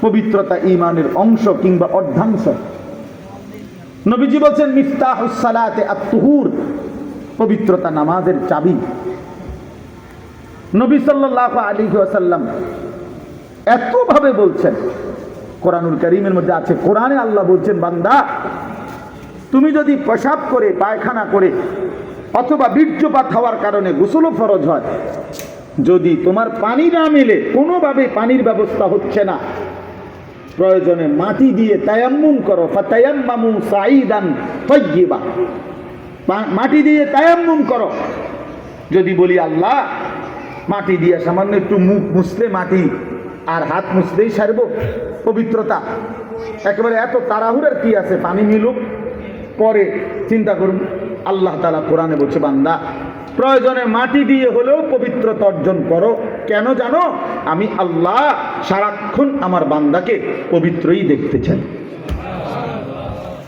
পবিত্রতা ঈমানের অংশ কিংবা অর্ধাংশ। নবীজি বলছেন মিফতাহুস সালাতে আত-তুহুর, পবিত্রতা নামাজের চাবি। নবী সাল্লাল্লাহু আলাইহি ওয়াসাল্লাম এতভাবে বলছেন, কোরআনুল কারীমের মধ্যে আছে, কোরআনে আল্লাহ বলছেন, বান্দা তুমি যদি পেশাব করে, পায়খানা করে অথবা বীর্যপাত হওয়ার কারণে গোসলও ফরজ হয়, যদি তোমার পানি না মেলে, কোনোভাবে পানির ব্যবস্থা হচ্ছে না, প্রয়োজনে মাটি দিয়ে তায়াম্মুম করো, ফাতায়াম্মামু সাঈদান তাইয়্যিবা, মাটি দিয়ে তায়াম্মুম করো। যদি বলি আল্লাহ মাটি দিয়ে সামান্য একটু মুখ মুছলে মাটি আর হাত মুছলেই সারব পবিত্রতা, একেবারে এত তাড়াহুড়ার কি আছে, পানি মিলুক পরে চিন্তা করুন। আল্লাহ তাআলা কোরআনে বলছে, বান্দা প্রয়োজনে মাটি দিয়ে হলেও পবিত্রতা অর্জন করো। কেন জানো? আমি আল্লাহ সারাক্ষণ আমার বান্দাকে পবিত্রই দেখতে চাই।